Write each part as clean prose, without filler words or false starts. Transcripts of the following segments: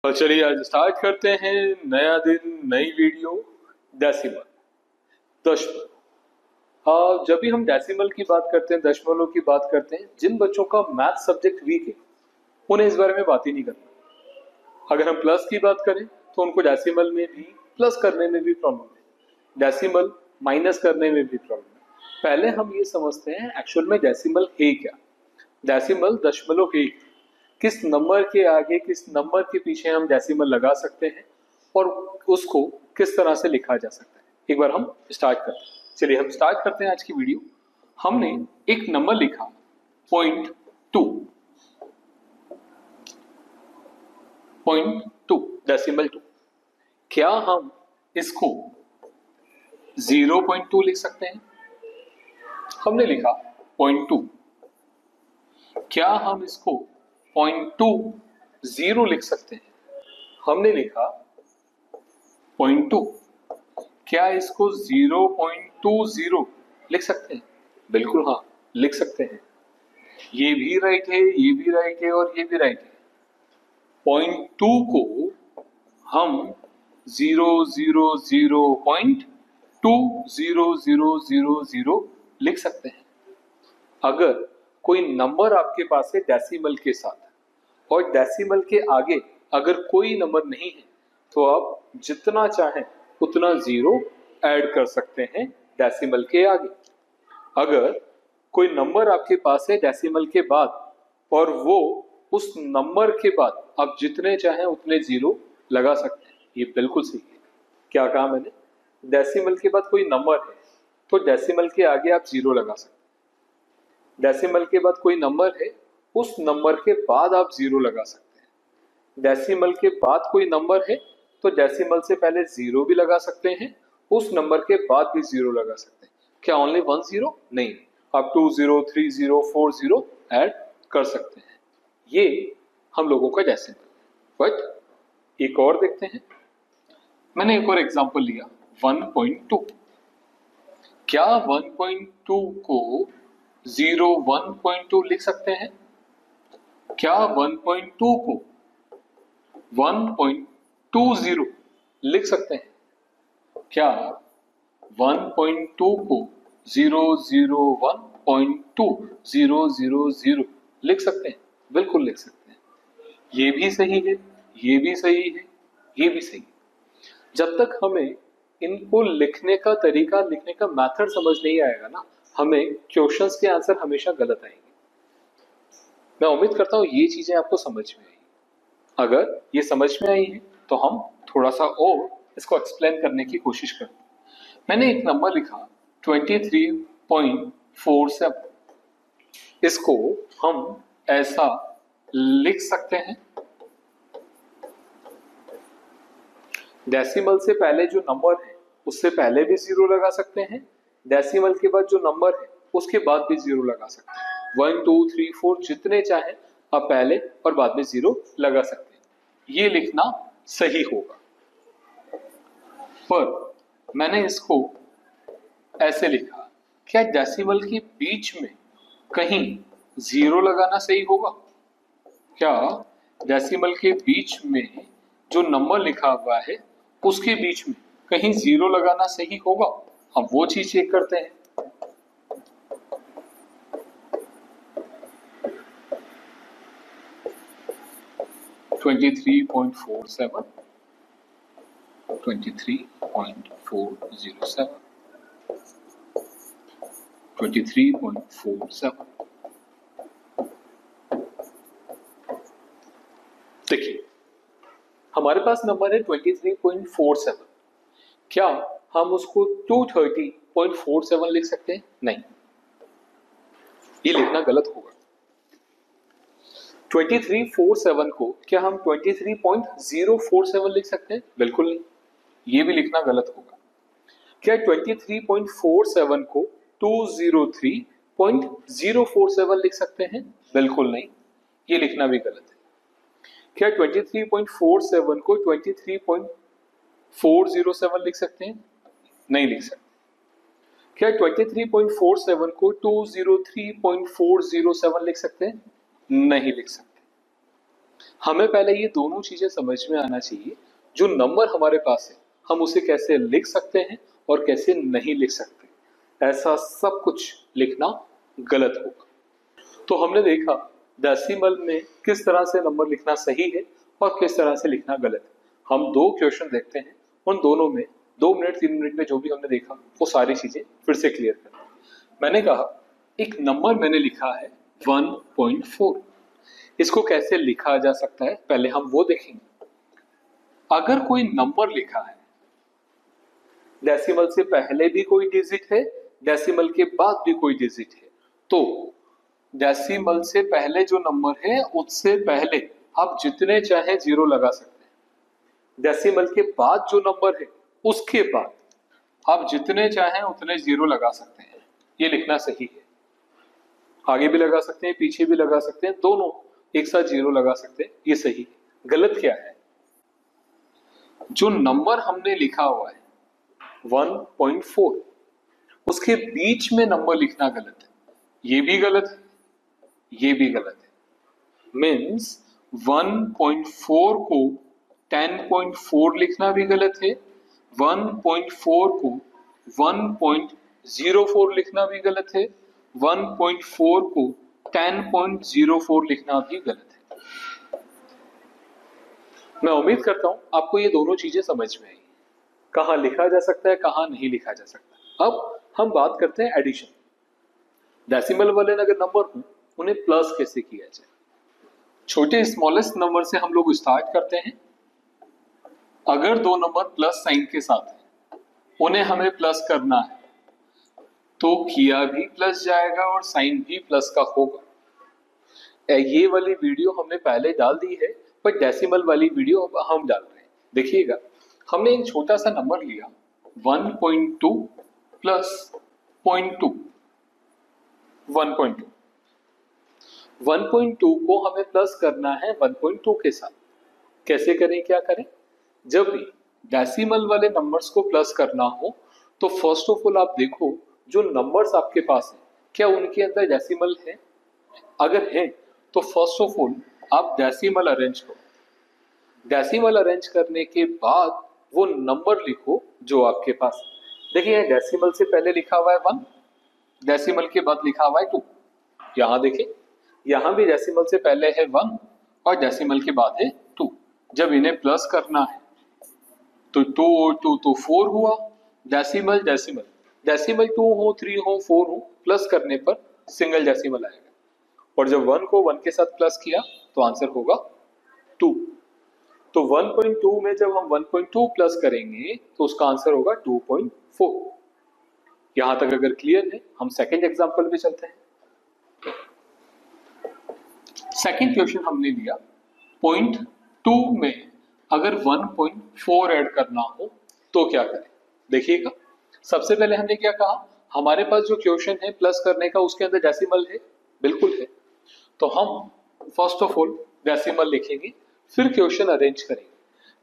और चलिए आज स्टार्ट करते हैं। नया दिन, नई वीडियो। डेसिमल, दशमलव। हाँ, जब भी हम डेसिमल की बात करते हैं, दशमलव की बात करते हैं, जिन बच्चों का मैथ सब्जेक्ट वीक है उन्हें इस बारे में बात ही नहीं करना। अगर हम प्लस की बात करें तो उनको डेसिमल में भी प्लस करने में भी प्रॉब्लम है, डेसिमल माइनस करने में भी प्रॉब्लम है। पहले हम ये समझते हैं एक्चुअल में डेसिमल है क्या। डेसिमल दशमलव है, किस नंबर के आगे किस नंबर के पीछे हम डेसिमल लगा सकते हैं और उसको किस तरह से लिखा जा सकता है। एक बार हम स्टार्ट करते हैं। चलिए हम स्टार्ट करते हैं आज की वीडियो। हमने एक नंबर लिखा 0.2 डेसिमल 2। क्या हम इसको 0.2 लिख सकते हैं? हमने लिखा 0.2। क्या हम इसको 0.20 लिख सकते हैं? हमने लिखा 0.2। क्या इसको 0.20 लिख सकते हैं? बिल्कुल हाँ, लिख सकते हैं। ये भी राइट है, ये भी राइट है और ये भी राइट है। 0.2 को हम 0.2000 लिख सकते हैं। अगर कोई नंबर आपके पास है डेसिमल के साथ और डेसिमल के आगे अगर कोई नंबर नहीं है तो आप जितना चाहें उतना जीरो ऐड कर सकते हैं डेसिमल के आगे। अगर कोई नंबर आपके पास है डेसिमल के बाद और वो उस नंबर के बाद आप जितने चाहें उतने जीरो लगा सकते हैं, ये बिल्कुल सही है। क्या कहा मैंने? डेसिमल के बाद कोई नंबर है तो डेसिमल के आगे आप जीरो लगा सकते हैं। डेसिमल के बाद कोई नंबर है, उस नंबर के बाद आप जीरो लगा सकते हैं। डेसिमल के बाद कोई नंबर है तो डेसिमल से पहले जीरो भी लगा सकते हैं, उस नंबर के बाद भी जीरो लगा सकते हैं। क्या ओनली 1 जीरो? नहीं, आप 2 जीरो, 3 जीरो, 4 जीरो ऐड कर सकते हैं। ये हम लोगों का डेसिमल। बट एक और देखते हैं। मैंने एक और एग्जांपल लिया 1.2। क्या 1.2 को 1.2 लिख सकते हैं? क्या 1.2 को 1.20 लिख सकते हैं? क्या 1.2 को 001.2000 लिख सकते हैं? बिल्कुल लिख सकते हैं। ये भी सही है, ये भी सही है, ये भी सही है। जब तक हमें इनको लिखने का तरीका, लिखने का मेथड समझ नहीं आएगा ना, हमें क्वेश्चंस के आंसर हमेशा गलत आएंगे। मैं उम्मीद करता हूं ये चीजें आपको समझ में आई। अगर ये समझ में आई है तो हम थोड़ा सा और इसको एक्सप्लेन करने की कोशिश करते हैं। मैंने एक नंबर लिखा 23.47। इसको हम ऐसा लिख सकते हैं। डेसिमल से पहले जो नंबर है उससे पहले भी जीरो लगा सकते हैं, डेसिमल के बाद जो नंबर है उसके बाद भी जीरो लगा सकते हैं। 1 2 3 4 जितने चाहे आप पहले और बाद में जीरो लगा सकते हैं। ये लिखना सही होगा। पर मैंने इसको ऐसे लिखा। क्या डेसिमल के बीच में कहीं जीरो लगाना सही होगा? क्या डेसिमल के बीच में जो नंबर लिखा हुआ है उसके बीच में कहीं जीरो लगाना सही होगा? हम वो चीज चेक करते हैं। (23.47) 23.407 23.47। देखिए हमारे पास नंबर है 23.47। क्या हम उसको 230.47 लिख सकते हैं? नहीं, ये लिखना गलत होगा। 2347 को क्या हम 23.047 लिख सकते हैं? बिल्कुल नहीं, ये भी लिखना गलत होगा। क्या 23.47 को 203.047 लिख सकते हैं? बिल्कुल नहीं, ये लिखना भी गलत है। क्या 23.47 को 23.407 लिख सकते हैं? नहीं लिख सकते। क्या 23.47 को 203.407 लिख सकते हैं? नहीं लिख सकते। हमें पहले ये दोनों चीजें समझ में आना चाहिए, जो नंबर हमारे पास है हम उसे कैसे लिख सकते हैं और कैसे नहीं लिख सकते। ऐसा सब कुछ लिखना गलत होगा। तो हमने देखा डेसिमल में किस तरह से नंबर लिखना सही है और किस तरह से लिखना गलत है। हम दो क्वेश्चन देखते हैं, उन दोनों में 2 मिनट 3 मिनट में जो भी हमने देखा वो सारी चीजें फिर से क्लियर करते हैं। मैंने कहा एक नंबर मैंने लिखा है 1.4, इसको कैसे लिखा जा सकता है पहले हम वो देखेंगे। अगर कोई नंबर लिखा है, डेसिमल से पहले भी कोई डिजिट है, डेसिमल के बाद भी कोई डिजिट है, तो डेसिमल से पहले जो नंबर है उससे पहले आप जितने चाहे जीरो लगा सकते हैं। डेसिमल के बाद जो नंबर है उसके बाद आप जितने चाहें उतने जीरो लगा सकते हैं। ये लिखना सही है। आगे भी लगा सकते हैं, पीछे भी लगा सकते हैं, दोनों एक साथ जीरो लगा सकते हैं, ये सही है। गलत क्या है? जो नंबर हमने लिखा हुआ है 1.4, उसके बीच में नंबर लिखना गलत है। ये भी गलत है, ये भी गलत है। मीन्स 1.4 को 10.4 लिखना भी गलत है, 1.4 को 1.04 लिखना भी गलत है, 1.4 को 10.04 लिखना भी गलत है। मैं उम्मीद करता हूं आपको ये दोनों चीजें समझ में आई, कहां लिखा जा सकता है कहां नहीं लिखा जा सकता। अब हम बात करते हैं एडिशन। डेसिमल वाले अगर नंबर हो उन्हें प्लस कैसे किया जाए। छोटे स्मॉलेस्ट नंबर से हम लोग स्टार्ट करते हैं। अगर दो नंबर प्लस साइन के साथ हैं, उन्हें हमें प्लस करना है तो किया भी प्लस जाएगा और साइन भी प्लस का होगा। ये वाली वीडियो हमने पहले डाल दी है, पर डेसिमल वाली वीडियो अब हम डाल रहे हैं। देखिएगा, हमने एक छोटा सा नंबर लिया 1.2 प्लस 0.2, 1.2 1.2 को हमें प्लस करना है 1.2 के साथ। कैसे करें, क्या करें? जब भी डेसिमल वाले नंबर्स को प्लस करना हो तो फर्स्ट ऑफ ऑल आप देखो जो नंबर्स आपके पास हैं क्या उनके अंदर डेसिमल है। अगर है तो फर्स्ट ऑफ ऑल आप डेसिमल अरेंज करो। डेसिमल अरेंज करने के बाद वो नंबर लिखो जो आपके पास। देखिए डेसिमल से पहले लिखा हुआ है 1, डेसिमल के बाद लिखा हुआ है 2। यहां देखिए, यहां भी डेसिमल से पहले है 1 और डेसिमल के बाद है 2। जब इन्हें प्लस करना है तो 2 और 2 तो 4 हुआ। डेसिमल डेसिमल डेसिमल 2 हो 3 हो 4 हो, प्लस करने पर सिंगल डेसिमल आएगा। और जब 1 को 1 के साथ प्लस किया तो आंसर होगा 2। तो 1.2 में जब हम 1.2 प्लस करेंगे तो उसका आंसर होगा 2.4। यहां तक अगर क्लियर है, हम सेकंड एग्जांपल पे चलते हैं। सेकंड क्वेश्चन हमने लिया 0.2 में अगर 1.4 ऐड करना हो तो क्या करें। देखिएगा, सबसे पहले हमने क्या कहा, हमारे पास जो क्वेश्चन है प्लस करने का उसके अंदर डेसिमल है, बिल्कुल है। तो हम फर्स्ट ऑफ ऑल डेसिमल लिखेंगे, फिर क्वेश्चन अरेंज करेंगे।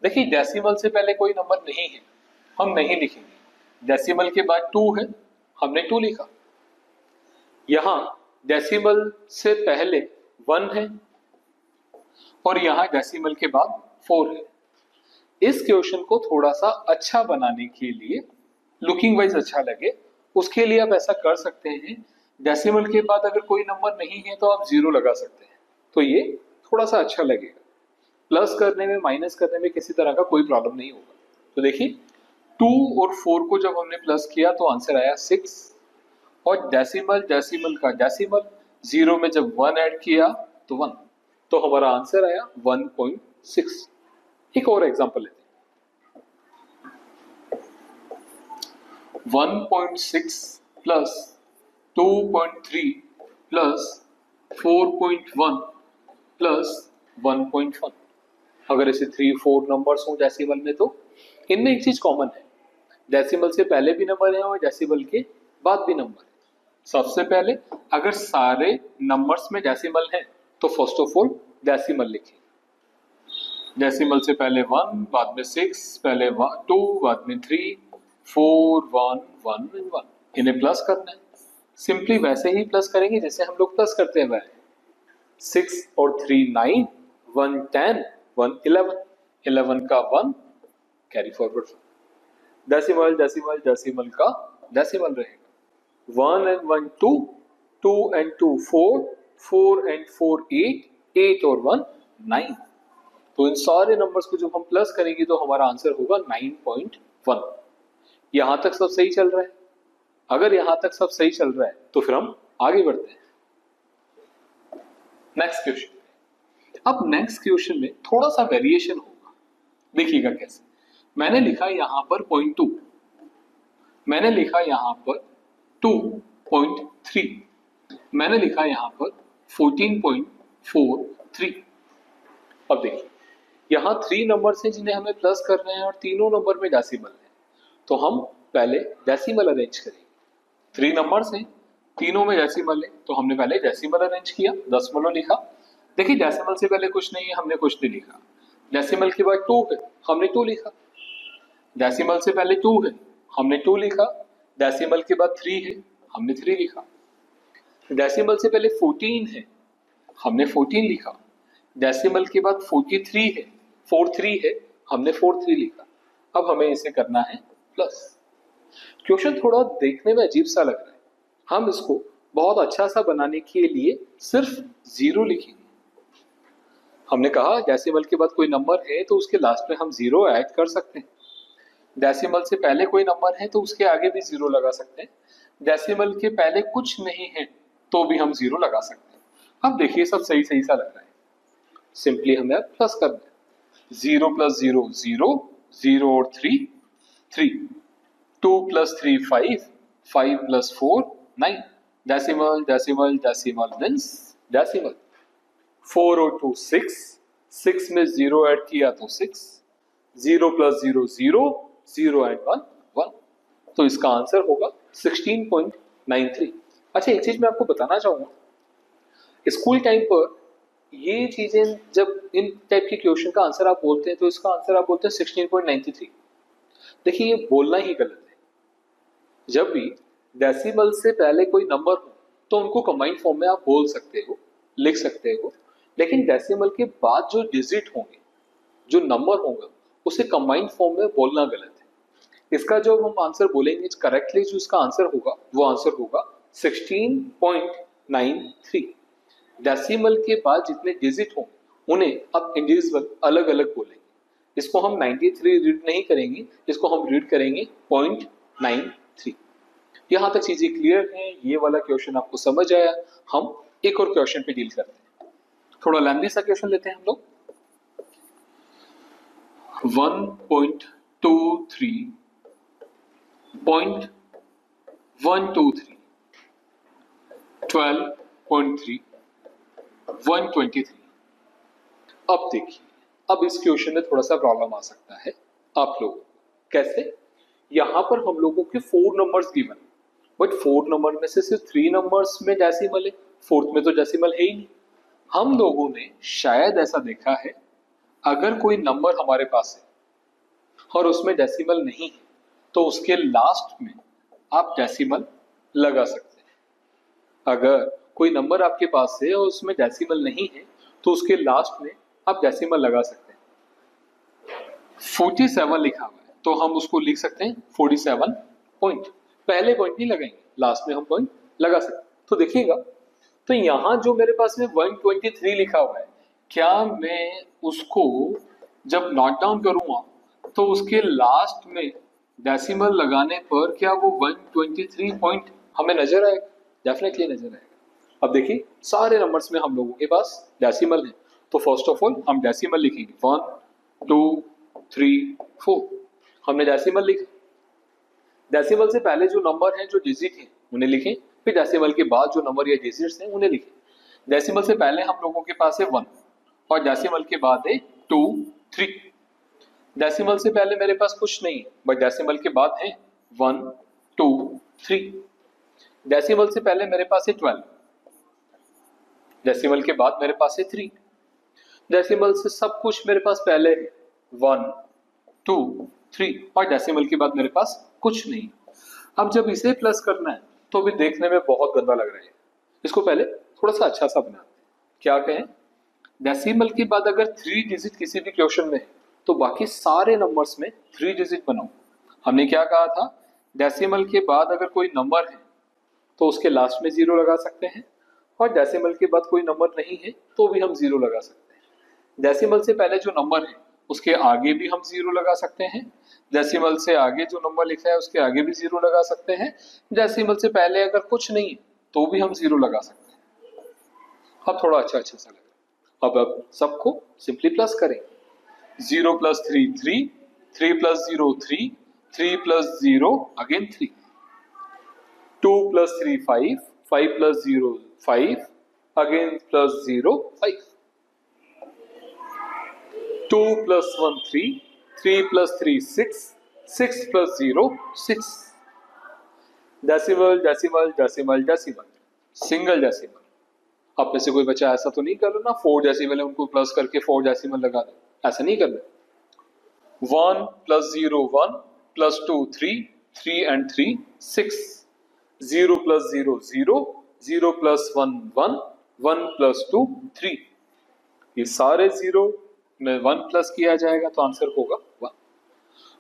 देखिए डेसिमल से पहले कोई नंबर नहीं है, हम नहीं लिखेंगे। डेसिमल के बाद 2 है, हमने 2 लिखा। यहां डेसिमल से पहले 1 है और यहां डेसिमल के बाद 4 है। इस क्वेश्चन को थोड़ा सा अच्छा बनाने के लिए, लुकिंग वाइज अच्छा लगे, उसके लिए आप ऐसा कर सकते हैं, डेसिमल के बाद अगर कोई नंबर नहीं है तो आप 0 लगा सकते हैं, तो ये थोड़ा सा अच्छा लगेगा। प्लस करने में माइनस करने में किसी तरह का कोई प्रॉब्लम नहीं होगा। तो देखिए 2 और 4 को जब हमने प्लस किया तो आंसर आया 6। और डेसिमल डेसिमल का डेसिमल 0 में जब 1 ऐड किया तो 1, तो हमारा आंसर आया 1.6। एक और एग्जांपल लेते हैं, 1.6 प्लस 2.3 प्लस 4.1 प्लस 1.1। अगर ऐसे 3-4 नंबर्स हों डेसिमल में तो इनमें एक चीज कॉमन है, डेसिमल से पहले भी नंबर है और डेसिमल के बाद भी नंबर है। सबसे पहले अगर सारे नंबर्स में डेसिमल है तो फर्स्ट ऑफ ऑल डेसिमल लिखें। डेसिमल से पहले 1, बाद में 6, पहले 2, बाद में 3, 4, 1, 1, 1। इन्हें प्लस करना है, सिंपली वैसे ही प्लस करेंगे जैसे हम लोग प्लस करते हैं। 6 और 3 9, 1 10, 1 11, 11 का 1 carry forward, decimal decimal decimal का डेसिमल रहेगा, 1 and 1 2, 2 and 2 4, 4 and 4 8, 8 और 1 9। तो इन सारे नंबर्स को जब हम प्लस करेंगे तो हमारा आंसर होगा 9.1। यहां तक सब सही चल रहा है? अगर यहां तक सब सही चल रहा है तो फिर हम आगे बढ़ते हैं नेक्स्ट क्वेश्चन। अब नेक्स्ट क्वेश्चन में थोड़ा सा वेरिएशन होगा, देखिएगा कैसे। मैंने लिखा यहां पर 0.2, मैंने लिखा यहां पर 2.3, मैंने लिखा यहां पर 14.43। अब देखिए यहाँ 3 नंबर हैं जिन्हें हमें प्लस करना है और तीनों नंबर में डेसिमल है, तो हम पहले डेसिमल अरेंज करेंगे। 3 नंबर्स हैं, तीनों में डेसिमल है, तो हमने पहले डेसिमल अरेंज किया, दशमलव लिखा। देखिए डेसिमल से पहले कुछ नहीं है, हमने कुछ नहीं लिखा। डेसिमल के बाद 2 है, हमने 2 लिखा। डेसिमल से पहले 2 है, हमने 2 लिखा। डेसिमल के बाद 3 है, हमने 3 लिखा। डेसिमल से पहले 14 है, हमने 14 लिखा। डेसिमल के बाद 43 है, 43 है, हमने 43 लिखा। अब हमें इसे करना है प्लस। क्वेश्चन थोड़ा देखने में अजीब सा लग रहा है, हम इसको बहुत अच्छा सा बनाने के लिए सिर्फ 0 लिखेंगे। हमने कहा डेसिमल के बाद कोई नंबर है तो उसके लास्ट में हम 0 ऐड कर सकते हैं। डेसिमल से पहले कोई नंबर है तो उसके आगे भी 0 लगा सकते हैं। डेसिमल के पहले कुछ नहीं है तो भी हम 0 लगा सकते हैं। अब देखिए सब सही सही सा लग रहा है, सिंपली हमें प्लस करना है। 0 + 0 0, 0 और 3 3, 2 + 3 5, 5 + 4 9, decimal decimal decimal means decimal. 4 और 2 6, 6 में 0 ऐड किया तो 6, 0 + 0 0, 0 and 1 1। तो इसका आंसर होगा 16.93। अच्छा एक चीज मैं आपको बताना चाहूंगा, स्कूल टाइम पर ये चीजें जब इन टाइप के क्वेश्चन का आंसर आप बोलते हैं तो इसका आंसर आप बोलते हैं 16.93। देखिए ये बोलना ही गलत है। जब भी डेसिमल से पहले कोई नंबर हो तो उनको कंबाइंड फॉर्म में आप बोल सकते हो, लिख सकते हो, लेकिन डेसिमल के बाद जो डिजिट होंगे, जो नंबर होगा, उसे कंबाइंड फॉर्म में बोलना गलत है। इसका जो हम आंसर बोलेंगे करेक्टली, जो इसका आंसर होगा वो आंसर होगा 16.93। डेसिमल के बाद जितने डिजिट हों उन्हें अब इंडिविजुअल अलग अलग बोलेंगे। इसको हम 93 रीड नहीं करेंगे, इसको हम रीड करेंगे 0.93। यहां तक चीजें क्लियर हैं? ये वाला क्वेश्चन आपको समझ आया? हम एक और क्वेश्चन पे डील करते हैं, थोड़ा लंबी सा क्वेश्चन लेते हैं हम लोग। 1.23.123, 12.3, 123। अब देखिए, अब इस क्वेश्चन में थोड़ा सा प्रॉब्लम आ सकता है आप लोगों को। कैसे? यहां पर हम लोगों के 4 नंबर्स गिवन, बट 4 नंबर में से सिर्फ 3 नंबर्स में डेसिमल है, 4th में तो डेसिमल है ही नहीं। हम लोगों ने शायद ऐसा देखा है, अगर कोई नंबर हमारे पास है और उसमें डेसिमल नहीं है तो उसके लास्ट में आप डेसिमल लगा सकते हैं। अगर कोई नंबर आपके पास है और उसमें डेसिमल नहीं है तो उसके लास्ट में आप डेसिमल लगा सकते हैं। 47 लिखा हुआ है तो हम उसको लिख सकते हैं 47 पॉइंट। पहले पॉइंट नहीं लगाएंगे, लास्ट में हम पॉइंट लगा सकते हैं। तो देखिएगा, तो यहां जो मेरे पास में 123 लिखा हुआ है, क्या मैं उसको जब नोट डाउन करूंगा तो उसके लास्ट में डेसिमल लगाने पर क्या वो 123 पॉइंट हमें नजर आएगा? डेफिनेटली नजर आएगा। अब देखिए सारे नंबर्स में हम लोगों के पास डेसिमल है, तो फर्स्ट ऑफ ऑल हम डेसिमल लिखेंगे 1 2 3 4। हमने डेसिमल लिखा। डेसिमल से पहले जो नंबर हैं, जो डिजिट हैं, उन्हें लिखें। फिर डेसिमल के बाद जो नंबर या डिजिट्स हैं उन्हें लिखें। डेसिमल से पहले हम लोगों के पास है 1 और डेसिमल के बाद है 2 3। डेसिमल से पहले मेरे पास कुछ नहीं है, बट डेसिमल के बाद है 1 2 3। डेसिमल से पहले मेरे पास है 12, डेसिमल के बाद मेरे पास है 3। डेसिमल से सब कुछ मेरे पास पहले है 1 2 3 और डेसिमल के बाद मेरे पास कुछ नहीं। अब जब इसे प्लस करना है तो भी देखने में बहुत गंदा लग रहा है। इसको पहले थोड़ा सा अच्छा सा बनाते हैं। क्या कहें? डेसिमल के बाद अगर 3 डिजिट किसी भी क्वेश्चन में है तो बाकी सारे नंबर्स में 3 डिजिट बनाओ। हमने क्या कहा था, डेसिमल के बाद अगर कोई नंबर है तो उसके लास्ट में 0 लगा सकते हैं, और डेसिमल के बाद कोई नंबर नहीं है तो भी हम 0 लगा सकते हैं। डेसिमल से पहले जो नंबर है उसके आगे भी हम 0 लगा सकते हैं, डेसिमल से आगे जो नंबर लिखा है उसके आगे भी 0 लगा सकते हैं, डेसिमल से पहले अगर कुछ नहीं है तो भी हम 0 लगा सकते हैं। अब थोड़ा अच्छा सा लगा। अब सबको सिंपली प्लस करें। 0 + 3 3, 3 + 0 3, 3 + 0 again 3, 2 + 3 5, 5 + 0 5 again +0 5, 2 + 1 3, 3 + 3 6, 6 + 0 6। Decimal decimal decimal decimal, single decimal. आप में से कोई बच्चा ऐसा तो नहीं कर रहा ना 4 डेसिमल है उनको प्लस करके 4 डेसिमल लगा दो, ऐसा नहीं करना। 1 + 0 1, + 2 3, 3 and 3 6, 0 + 0 0, 0 + 1 1, 1 + 2 3। ये सारे 0 में 1 प्लस किया जाएगा तो आंसर होगा 1।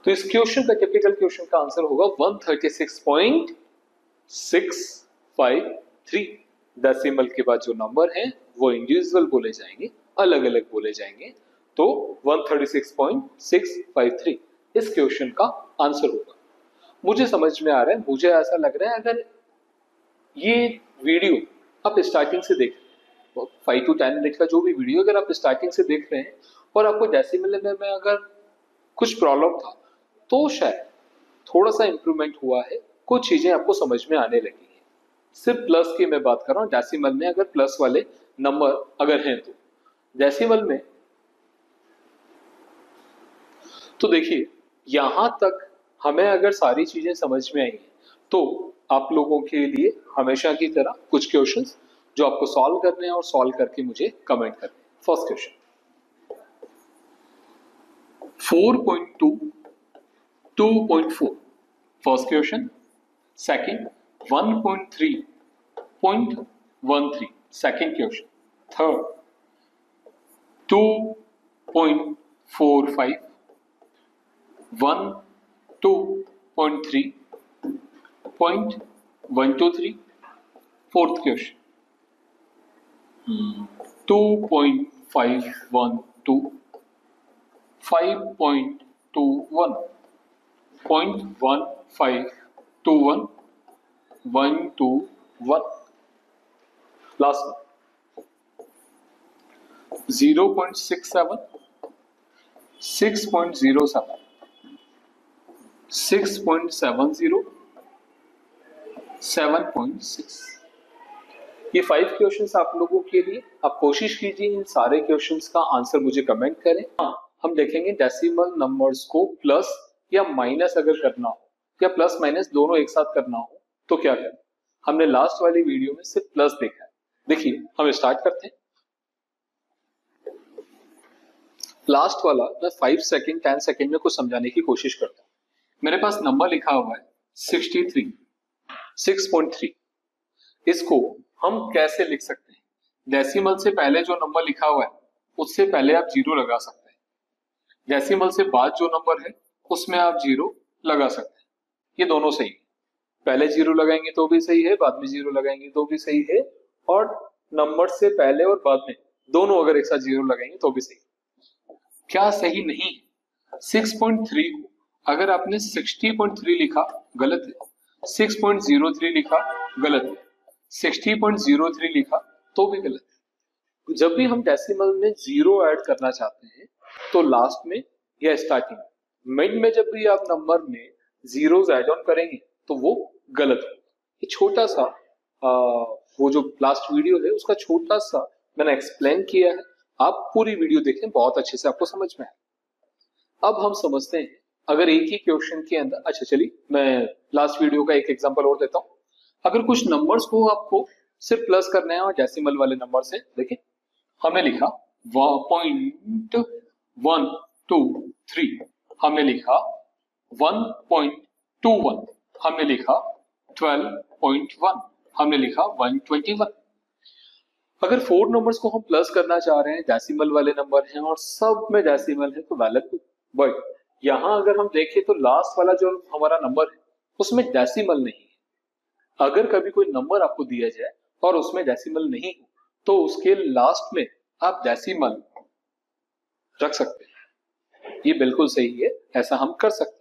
तो इस क्वेश्चन का, टिपिकल क्वेश्चन का आंसर होगा 136.653। डेसिमल के बाद जो नंबर है वो इंडिविजुअल बोले जाएंगे, अलग अलग बोले जाएंगे, तो 136.653 इस क्वेश्चन का आंसर होगा। मुझे समझ में आ रहा है, मुझे ऐसा लग रहा है अगर ये वीडियो आप स्टार्टिंग से देख 5 to 10 मिनट का जो भी वीडियो अगर आप स्टार्टिंग से देख रहे हैं और आपको डेसिमल में अगर कुछ प्रॉब्लम था तो शायद थोड़ा सा इंप्रूवमेंट हुआ है, कुछ चीजें आपको समझ में आने लगी है। सिर्फ प्लस की मैं बात कर रहा हूँ, डेसिमल में अगर प्लस वाले नंबर अगर हैं तो डेसिमल में तो देखिए यहां तक हमें अगर सारी चीजें समझ में आई तो आप लोगों के लिए हमेशा की तरह कुछ क्वेश्चंस जो आपको सॉल्व करने हैं और सॉल्व करके मुझे कमेंट करने हैं। First question 4.2 2.4, first question. Second 1.3.13, second question. Third 2.45 1.2.3.123, fourth question 2.512 5.21 0.1521 121, last 0.67 6.07 6.70 7.6। ये 5 क्वेश्चंस आप लोगों के लिए। आप कोशिश कीजिए इन सारे क्वेश्चंस का आंसर मुझे कमेंट करें। हाँ, हम देखेंगे डेसिमल नंबर्स को प्लस या माइनस अगर करना हो या प्लस माइनस दोनों एक साथ करना हो तो क्या करें। हमने लास्ट वाली वीडियो में सिर्फ प्लस देखा है। देखिए हम स्टार्ट करते हैं। लास्ट वाला मैं 5 सेकंड 10 सेकंड में कुछ समझाने की कोशिश करता हूँ। मेरे पास नंबर लिखा हुआ है 63 6.3। इसको हम कैसे लिख सकते हैं? डेसिमल से पहले जो नंबर लिखा हुआ है उससे पहले आप 0 लगा सकते हैं। डेसिमल से बाद जो नंबर है उसमें आप 0 लगा सकते हैं। ये दोनों सही है। पहले 0 लगाएंगे तो भी सही है, बाद में 0 लगाएंगे तो भी सही है, और नंबर से पहले और बाद में दोनों अगर एक साथ 0 लगाएंगे तो भी सही है। क्या सही नहीं है? 6.3 को अगर आपने 60.3 लिखा गलत है, 6.03 लिखा गलत है, 60.03 लिखा तो भी गलत है। जब भी हम डेसिमल में 0 ऐड करना चाहते हैं तो लास्ट में या स्टार्टिंग मिड में जब भी आप नंबर में जीरोस ऐड ऑन करेंगे तो वो गलत होगा। ये छोटा सा वो जो लास्ट वीडियो है उसका छोटा सा मैंने एक्सप्लेन किया है, आप पूरी वीडियो देखें, बहुत अच्छे से आपको समझ में आए। अब हम समझते हैं अगर एक ही क्वेश्चन के अंदर, अच्छा चलिए मैं लास्ट वीडियो का एक एग्जांपल और देता हूं। अगर कुछ नंबर्स को आपको सिर्फ प्लस करना है और डेसिमल वाले नंबर से, देखिए हमने लिखा 1.123, हमने लिखा 1.21, हमने लिखा 12.1, हमने लिखा 121। अगर 4 नंबर्स को हम प्लस करना चाह रहे हैं, डेसिमल वाले नंबर हैं और सब में डेसिमल है तो वेल एंड गुड, बट यहां अगर हम देखें तो लास्ट वाला जो हमारा नंबर है उसमें डेसिमल नहीं है। अगर कभी कोई नंबर आपको दिया जाए और उसमें डेसिमल नहीं हो तो उसके लास्ट में आप डेसिमल रख सकते हैं, ये बिल्कुल सही है, ऐसा हम कर सकते हैं।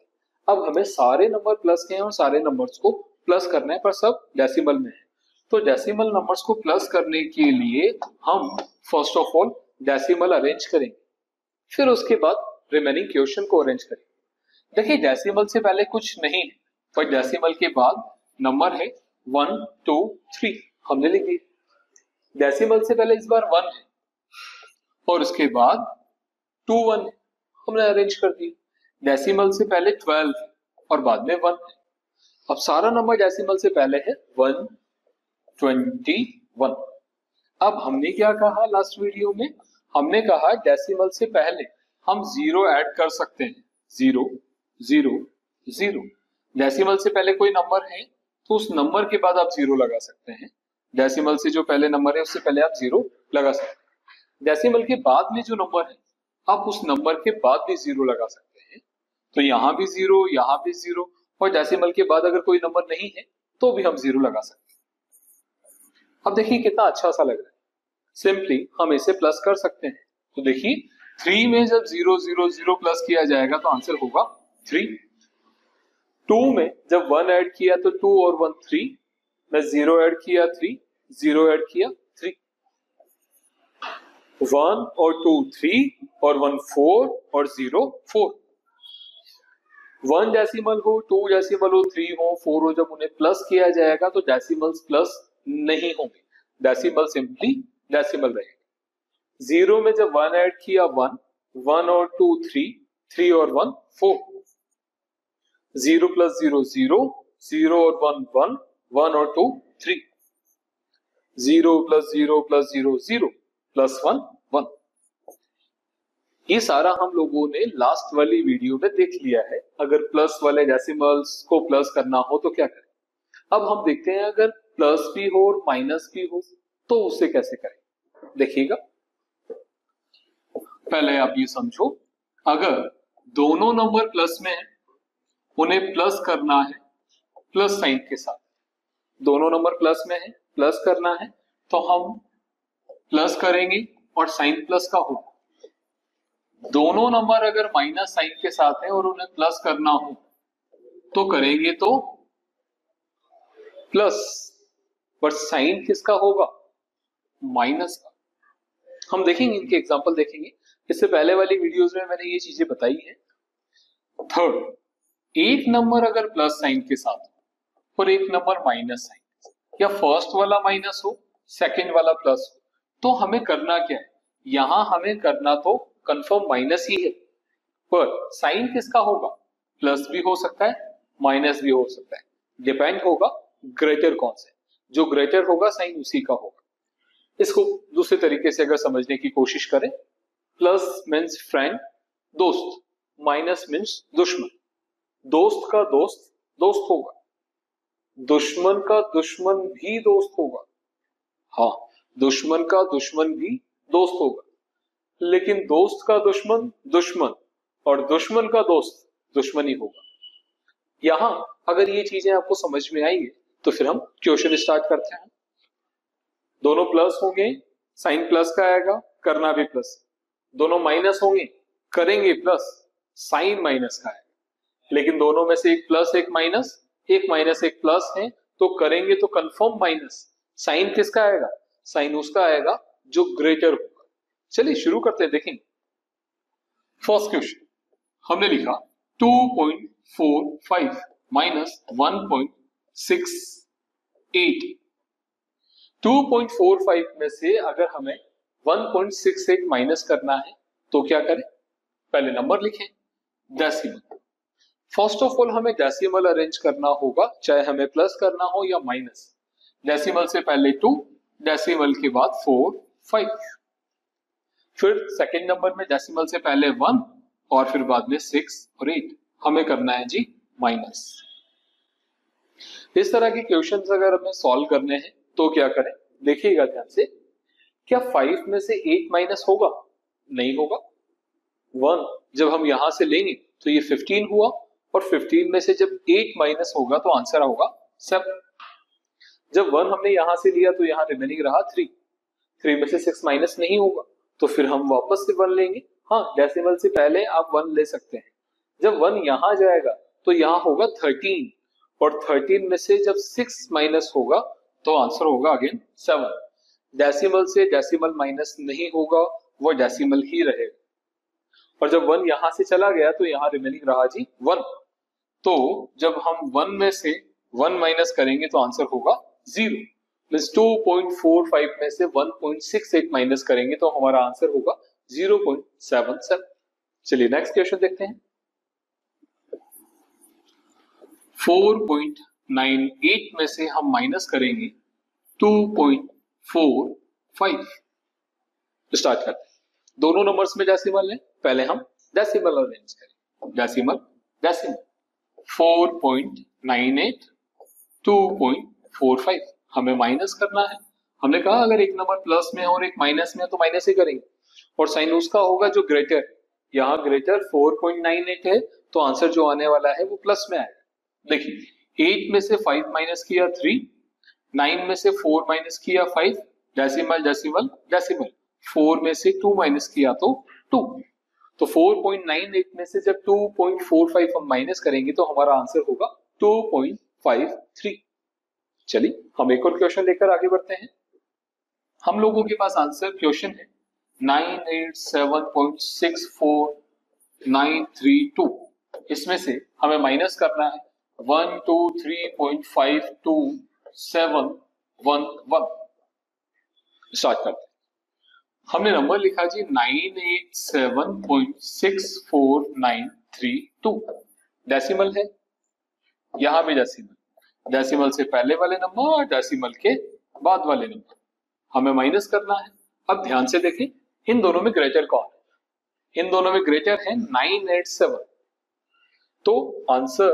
अब हमें सारे नंबर प्लस के हैं और सारे नंबर्स को प्लस करना है पर सब डेसिमल में है, तो डेसिमल नंबर्स को प्लस करने के लिए हम first of all decimal arrange करेंगे, फिर उसके बाद रिमेनिंग क्वेश्चन को अरेंज करेंगे। देखिए डेसिमल से पहले कुछ नहीं है पर डेसिमल के बाद नंबर है 1 2 3, हमने लिख दिया। डेसिमल से पहले इस बार 1 है और उसके बाद 2 1 है, हमने अरेंज कर दिया। डेसिमल से पहले 12 है और बाद में 1 है। अब सारा नंबर डेसिमल से पहले है 121। अब हमने क्या कहा लास्ट वीडियो में, हमने कहा डेसिमल से पहले हम 0 ऐड कर सकते हैं, 0 0 0। डेसिमल से पहले कोई नंबर है तो उस नंबर के बाद आप 0 लगा सकते हैं। डेसिमल से जो पहले नंबर है उससे पहले आप 0 लगा सकते हैं। डेसिमल के बाद में जो नंबर है आप उस नंबर के बाद भी 0 लगा सकते हैं, तो यहां भी 0 यहां भी 0, और डेसिमल के बाद अगर कोई नंबर नहीं है तो भी हम 0 लगा सकते हैं। अब देखिए कितना अच्छा सा लग रहा है, सिंपली हम इसे प्लस कर सकते हैं। तो देखिए 3 में जब 0 0 0 प्लस किया जाएगा तो आंसर होगा 3। 2 में जब 1 ऐड किया तो 2 और 1 3, में 0 ऐड किया 3, 0 ऐड किया 3, 1 और 2 3 और 1 4 और 0 4। 1 डेसिमल हो, 2 डेसिमल हो, 3 हो, 4 हो, जब उन्हें प्लस किया जाएगा तो डेसिमल्स प्लस नहीं होंगे, डेसिमल सिंपली डेसिमल रहेगा। 0 में जब 1 ऐड किया 1, 1 और 2 3, 3 और 1 4, 0 प्लस 0 0, 0 और 1 1, 1 और 2 3, 0 प्लस 0 प्लस 0 0 प्लस 1 1। ये सारा हम लोगों ने लास्ट वाली वीडियो में देख लिया है। अगर प्लस वाले डेसिमल्स को प्लस करना हो तो क्या करें। अब हम देखते हैं अगर प्लस भी हो और माइनस भी हो तो उसे कैसे करें। देखिएगा, पहले आप ये समझो, अगर दोनों नंबर प्लस में है उन्हें प्लस करना है प्लस साइन के साथ। दोनों नंबर प्लस में है, प्लस करना है तो हम प्लस करेंगे और साइन प्लस का हो। दोनों नंबर अगर माइनस साइन के साथ है और उन्हें प्लस करना हो तो करेंगे तो प्लस, पर साइन किसका होगा, माइनस का। हम देखेंगे, इनके एग्जांपल देखेंगे। इससे पहले वाली वीडियोस में मैंने ये चीजें बताई है। थर्ड, एक नंबर अगर प्लस साइन के साथ और एक नंबर माइनस साइन, या फर्स्ट वाला माइनस हो सेकंड वाला प्लस हो, तो हमें करना क्या है, यहां हमें करना तो कंफर्म माइनस ही है, पर साइन किसका होगा, प्लस भी हो सकता है माइनस भी हो सकता है, डिपेंड होगा ग्रेटर कौन से, जो ग्रेटर होगा साइन उसी का होगा। इसको दूसरे तरीके से अगर समझने की कोशिश करें, प्लस मीन्स फ्रेंड दोस्त, माइनस मीन्स दुश्मन। दोस्त का दोस्त दोस्त होगा, दुश्मन का दुश्मन भी दोस्त होगा। हाँ, दुश्मन का दुश्मन भी दोस्त होगा, लेकिन दोस्त का दुश्मन दुश्मन और दुश्मन का दोस्त दुश्मन ही होगा। यहां अगर ये चीजें आपको समझ में आई है तो फिर हम क्वेश्चन स्टार्ट करते हैं। दोनों प्लस होंगे, साइन प्लस का आएगा, करना भी प्लस। दोनों माइनस होंगे, करेंगे प्लस, साइन माइनस का आएगा। लेकिन दोनों में से एक प्लस एक माइनस एक प्लस है तो करेंगे तो कंफर्म माइनस। साइन किसका आएगा, साइन उसका आएगा जो ग्रेटर होगा। चलिए शुरू करते हैं, देखेंगे। फर्स्ट क्वेश्चन हमने लिखा 2.45 माइनस 1.68। 2.45 में से अगर हमें 1.68 माइनस करना है तो क्या करें, पहले नंबर लिखें, डेसिमल। फर्स्ट ऑफ ऑल हमें डेसिमल अरेंज करना होगा, चाहे हमें प्लस करना हो या माइनस। डेसिमल से पहले 2, डेसिमल के बाद 4 5, फिर सेकंड नंबर में डेसिमल से पहले 1 और फिर बाद में 6 और 8। हमें करना है जी माइनस। इस तरह के क्वेश्चंस अगर हमें सॉल्व करने हैं तो क्या करें, देखिएगा ध्यान से। क्या 5 में से 8 माइनस होगा? नहीं होगा। 1 जब हम यहां से लेंगे तो ये 15 हुआ, और 15 में से जब 8 माइनस होगा तो आंसर होगा 7। जब 1 हमने यहां से लिया तो यहां रिमेनिंग रहा 3। 3 में से 6 माइनस नहीं होगा तो फिर हम वापस से 1 लेंगे। हाँ, डेसिमल से पहले आप 1 ले सकते हैं। जब 1 यहां जाएगा तो यहां होगा 13, और 13 में से जब 6 माइनस होगा तो आंसर होगा अगेन 7। डेसिमल से डेसिमल माइनस नहीं होगा, वो डेसिमल ही रहेगा। और जब 1 यहां से चला गया तो यहां रिमेनिंग रहा जी 1। तो जब हम 1 में से 1 माइनस करेंगे तो आंसर होगा 0। मींस 2.45 में से 1.68 माइनस करेंगे तो हमारा आंसर होगा 0.77। चलिए नेक्स्ट क्वेश्चन देखते हैं। 4.98 में से हम माइनस करेंगे 2.45। स्टार्ट करते हैं। दोनों नंबर्स में डेसिमल है, पहले हम डेसिमल अरेंज करें। डेसिमल डेसिमल 4.98 2.45 हमें माइनस करना है। हमने कहा अगर एक नंबर प्लस में और एक माइनस में है तो माइनस ही करेंगे, और साइन उसका होगा जो ग्रेटर। यहाँ ग्रेटर 4.98 है तो आंसर जो आने वाला है वो प्लस में आएगा। देखिए 8 में से 5 माइनस किया 3, 9 में से 4 माइनस किया 5, डेसिमल डेसिमल डेसिमल, 4 में से 2 माइनस किया तो 2। तो 4.98 में से जब 2.45 हम माइनस करेंगे तो हमारा आंसर होगा 2.53। चलिए हम एक और क्वेश्चन लेकर आगे बढ़ते हैं। हम लोगों के पास आंसर क्वेश्चन है 987.64932। इसमें से हमें माइनस करना है 123.527111। स्टार्ट करते हैं। हमने नंबर लिखा जी 987.64932। डेसिमल है, यहां भी डेसिमल, डेसिमल से पहले वाले नंबर और डेसिमल के बाद वाले नंबर हमें माइनस करना है। अब ध्यान से देखें इन दोनों में ग्रेटर कौन है? इन दोनों में ग्रेटर है 987, तो आंसर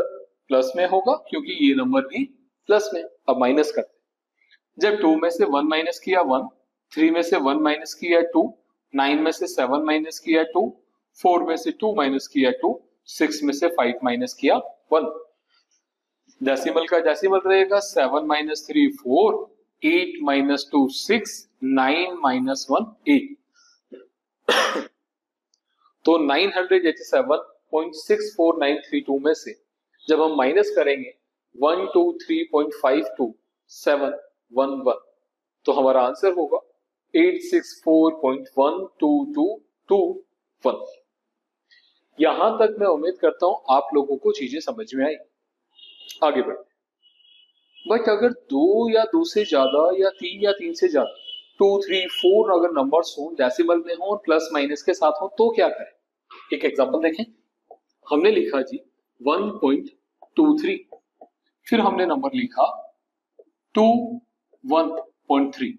प्लस में होगा क्योंकि ये नंबर भी प्लस में। अब माइनस करते हैं। जब 2 में से 1 माइनस किया 1, 3 में से 1 माइनस किया 2, 9 में से 7 माइनस किया 2, 4 में से 2 माइनस किया 2, 6 में से 5 माइनस किया 1। डेसिमल का डेसिमल रहेगा 7 माइनस 3 4, 8 माइनस 2 6, 9 माइनस 1 8। तो 987.64932 में से जब हम माइनस करेंगे 123.52711 तो हमारा आंसर होगा 864.12221। यहां तक मैं उम्मीद करता हूं आप लोगों को चीजें समझ में आई। आगे बढ़ते। बट अगर 2 या 2 से ज्यादा या 3 या 3 से ज्यादा 2 3 4 अगर नंबर्स हो डेसिमल में हो और प्लस माइनस के साथ हो तो क्या करें? एक एग्जांपल देखें। हमने लिखा जी 1.23, फिर हमने नंबर लिखा 21.3,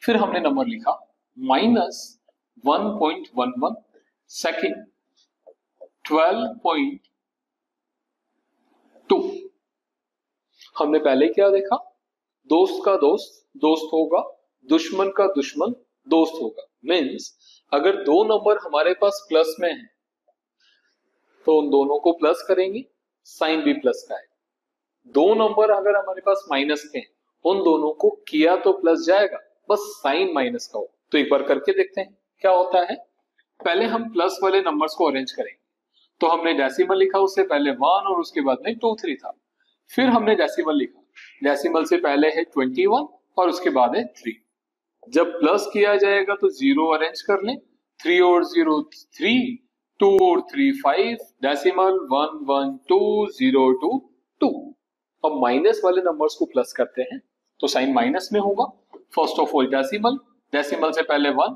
फिर हमने नंबर लिखा -1.11, सेकेंड 12.2। हमने पहले क्या देखा? दोस्त का दोस्त दोस्त होगा, दुश्मन का दुश्मन दोस्त होगा। मीन्स अगर दो नंबर हमारे पास प्लस में है तो उन दोनों को प्लस करेंगे, साइन भी प्लस का है। दो नंबर अगर हमारे पास माइनस के हैं उन दोनों को किया तो प्लस जाएगा, बस साइन माइनस का हो। तो एक बार करके देखते हैं क्या होता है। पहले हम प्लस वाले नंबर्स को अरेंज करेंगे। तो हमने डेसिमल लिखा, उससे पहले 1 और उसके बाद में 2 3 था। फिर हमने डेसिमल लिखा, डेसिमल से पहले है 21 और उसके बाद है 3। जब प्लस किया जाएगा तो 0 अरेंज कर लें, 3 और 0 3, 2 और 3 5, डेसिमल 1 1 2 0 2 2। अब माइनस वाले नंबर्स को प्लस करते हैं तो साइन माइनस में होगा। First of all decimal, decimal से पहले 1,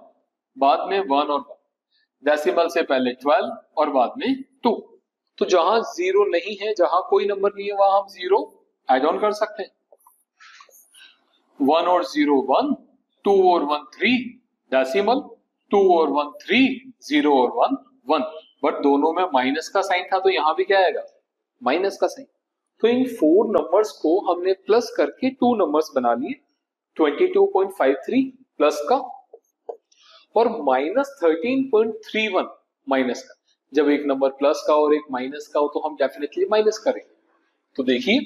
बाद में 1 और 1, डेसिमल से पहले 12 और बाद में 2। तो जहां 0 नहीं है, जहां कोई नंबर नहीं है, वहां हम 0 ऐड ऑन कर सकते हैं। 1 और 0 1, 2 और 1 3, डेसिमल 2 और 1 3, 0 और 1 1। बट दोनों में माइनस का साइन था तो यहां भी क्या आएगा? माइनस का साइन। तो इन 4 नंबर्स को हमने प्लस करके 2 नंबर्स बना लिए। 22.53 प्लस का और -13.31 माइनस का। जब एक नंबर प्लस का और एक माइनस का हो तो हम डेफिनेटली माइनस करेंगे। तो देखिए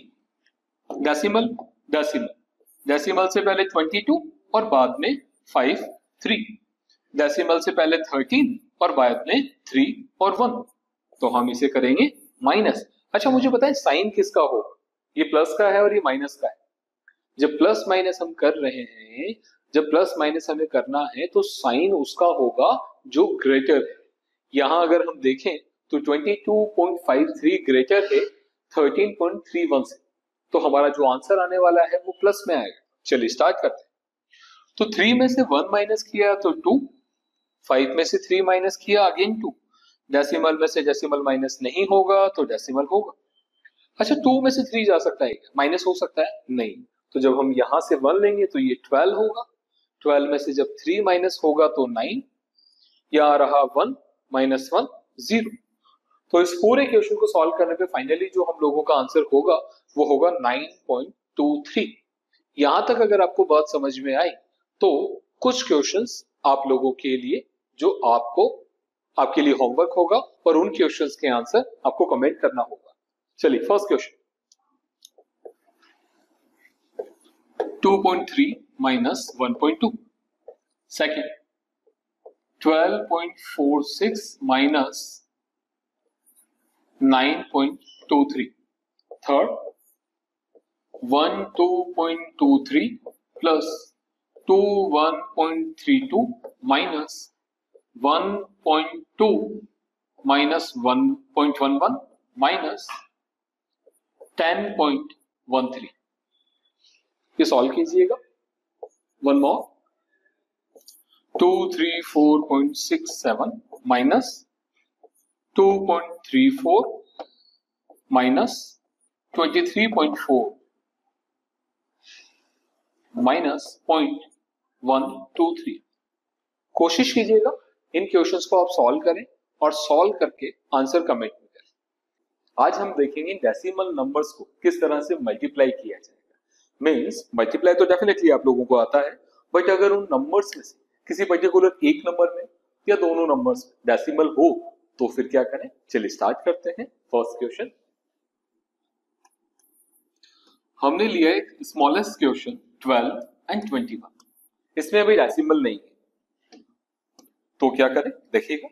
डेसिमल डेसिमल डेसिमल से पहले 22 और बाद में 5 3, डेसिमल से पहले 13 और बाद में 3 और 1, तो हम इसे करेंगे माइनस। अच्छा मुझे बताएं साइन किसका होगा, ये प्लस का है और ये माइनस का है। जब प्लस माइनस हम कर रहे हैं, जब प्लस माइनस हमें करना है तो साइन उसका होगा जो ग्रेटर है। यहां अगर हम देखें तो 22.53 ग्रेटर है 13.31 से, तो हमारा जो आंसर आने वाला है वो प्लस में आएगा। चलिए स्टार्ट करते हैं। तो 3 में से 1 माइनस किया तो 2, 5 में से 3 माइनस किया अगेन 2, डेसिमल में से डेसिमल माइनस नहीं होगा तो डेसिमल होगा। अच्छा 2 में से 3 जा सकता है क्या, माइनस हो सकता है? नहीं। तो जब हम यहां से 1 लेंगे तो ये 12 होगा, 12 में से जब 3 माइनस होगा तो 9, या रहा 1 माइनस 1 0। तो इस पूरे क्वेश्चन को सॉल्व करने पे फाइनली जो हम लोगों का आंसर होगा वो होगा 9.23। यहां तक अगर आपको बात समझ में आई तो कुछ क्वेश्चंस आप लोगों के लिए जो आपके लिए होमवर्क होगा और उन क्वेश्चंस के आंसर आपको कमेंट करना होगा। चलिए first question 2.3 minus 1.2, second 12.46 minus 9.23, third 12.23 plus 21.32 minus 1.2 minus 1.11 minus 10.13। ये सॉल्व कीजिएगा। One more 234.67 minus 2.34 minus 23.4 minus 0.123। कोशिश कीजिएगा इन क्वेश्चंस को आप सॉल्व करें और सॉल्व करके आंसर कमेंट में करें। आज हम देखेंगे डेसिमल नंबर्स को किस तरह से मल्टीप्लाई किया जाएगा। मींस मल्टीप्लाई तो डेफिनेटली आप लोगों को आता है, बट अगर उन नंबर्स में से किसी पर्टिकुलर एक नंबर में या दोनों नंबर्स में डेसिमल हो तो फिर क्या करें। चलिए स्टार्ट करते हैं। फर्स्ट क्वेश्चन हमने लिया एक स्मॉलेस्ट क्वेश्चन 12 एंड 21, इसमें अभी डेसिमल नहीं है तो क्या करें देखिएगा।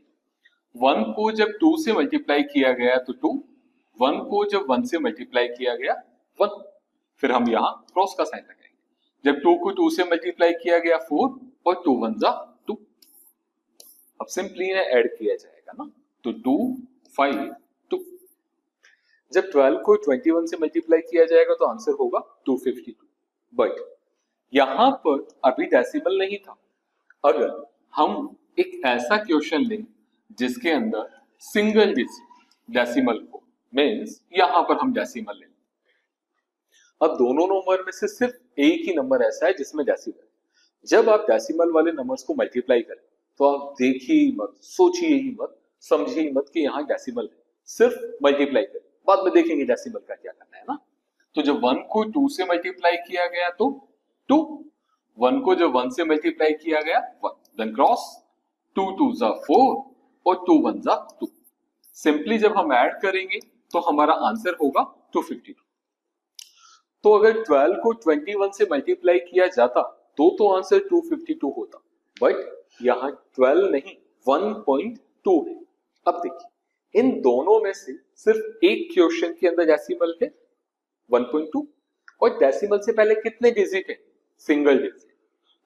1 को जब 2 से मल्टीप्लाई किया गया तो 2, 1 को जब 1 से मल्टीप्लाई किया गया 1, फिर हम यहां क्रॉस का साइन लगाएंगे। जब 2 को 2 से मल्टीप्लाई किया गया 4 और 2 1 जा 2, अब सिंपली इन्हें ऐड किया जाएगा ना, तो 2 5 2। जब 12 को 21 से मल्टीप्लाई किया जाएगा तो आंसर होगा 252। बट यहां पर अभी डेसिमल नहीं था। अगर हम एक ऐसा क्वेश्चन लें जिसके अंदर सिंगल डिजिट डेसिमल हो, मींस यहां पर हम डेसिमल लें। अब दोनों नंबर में से सिर्फ एक ही नंबर ऐसा है जिसमें डेसिमल है। जब आप डेसिमल वाले नंबर्स को मल्टीप्लाई करें तो आप देखिए ही मत, सोचिए ही मत, समझिए ही मत कि यहाँ डेसिमल है, सिर्फ मल्टीप्लाई करें, बाद में देखेंगे डेसिमल का क्या करना है ना। तो जब 1 को 2 से मल्टीप्लाई किया गया तो 2, 1 को जब 1 से मल्टीप्लाई किया गया 1, देन क्रॉस 2 2 जा 4 और 2 1 जा 2। सिंपली जब हम ऐड करेंगे तो हमारा आंसर होगा 252। तो अगर 12 को 21 से मल्टीप्लाई किया जाता तो आंसर 252 होता, बट यहां 12 नहीं 1.2 है। अब देखिए इन दोनों में से सिर्फ एक क्वेश्चन के अंदर डेसिमल है 1.2 और डेसिमल से पहले कितने डिजिट है, सिंगल डिजिट।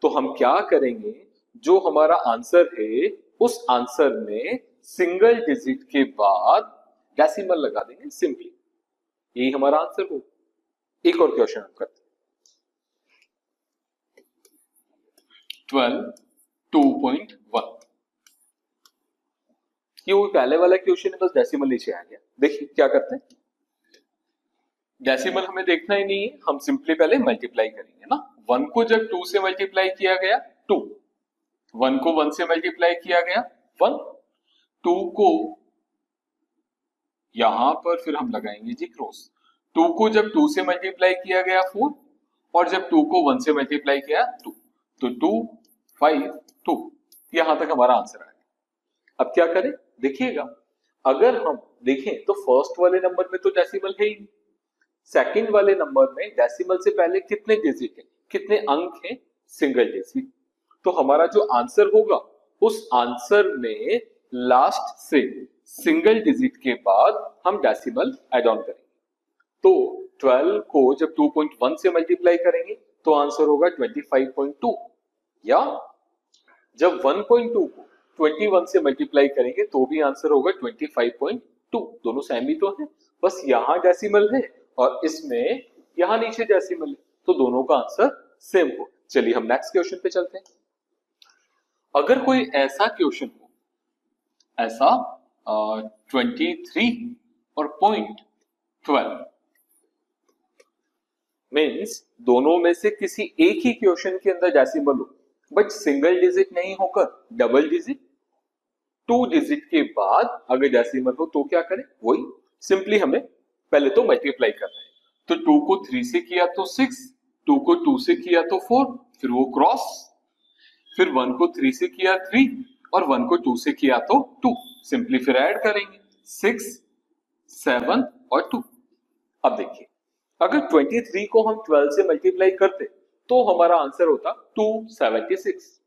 तो हम क्या करेंगे, जो हमारा आंसर है उस आंसर में सिंगल डिजिट के बाद डेसिमल लगा देंगे, सिंपली यही हमारा आंसर होगा। एक और क्वेश्चन हम करते हैं 12 2.1। ये वो पहले वाला क्वेश्चन है, बस डेसिमल नीचे आ गया। देखिए क्या करते हैं, डेसिमल हमें देखना ही नहीं है, हम सिंपली पहले मल्टीप्लाई करेंगे ना। 1 को जब 2 से मल्टीप्लाई किया गया 2, 1 को 1 से मल्टीप्लाई किया गया 1, 2 को यहां पर फिर हम लगाएंगे जी क्रॉस। 2 को जब 2 से मल्टीप्लाई किया गया 4 और जब 2 को 1 से मल्टीप्लाई किया 2, तो 2 5 2, यहां तक हमारा आंसर आ गया। अब क्या करें, देखिएगा, अगर हम देखें तो फर्स्ट वाले नंबर में तो डेसिमल है ही, सेकंड वाले नंबर में डेसिमल से पहले कितने डिजिट है, कितने अंक हैं, सिंगल डिजिट। तो हमारा जो आंसर होगा उस आंसर में लास्ट से सिंगल डिजिट के बाद हम डेसिमल ऐड ऑन करेंगे। तो 12 को जब 2.1 से मल्टीप्लाई करेंगे तो आंसर होगा 25.2, या जब 1.2 को 21 से मल्टीप्लाई करेंगे तो भी आंसर होगा 25.2। दोनों सेम ही तो है, बस यहां डेसिमल है और इसमें यहां नीचे डेसिमल है, तो दोनों का आंसर सेम हो। चलिए हम नेक्स्ट क्वेश्चन पे चलते हैं। अगर कोई ऐसा क्वेश्चन हो, ऐसा 23 और 0.12 मीन्स दोनों में से किसी एक ही क्वेश्चन के अंदर डेसिमल हो बट सिंगल डिजिट नहीं होकर डबल डिजिट, 2 डिजिट के बाद अगर डेसिमल हो तो क्या करें, वही सिंपली हमें पहले तो मल्टीप्लाई करना है। तो 2 को 3 से किया तो 6, 2 को 2 से किया तो 4, फिर वो क्रॉस, फिर 1 को 3 से किया 3 और 1 को 2 से किया तो 2, सिंपली फिर ऐड करेंगे 6, 7 और 2। अब देखिए, अगर 23 को हम 12 से मल्टीप्लाई करते तो हमारा आंसर होता 276,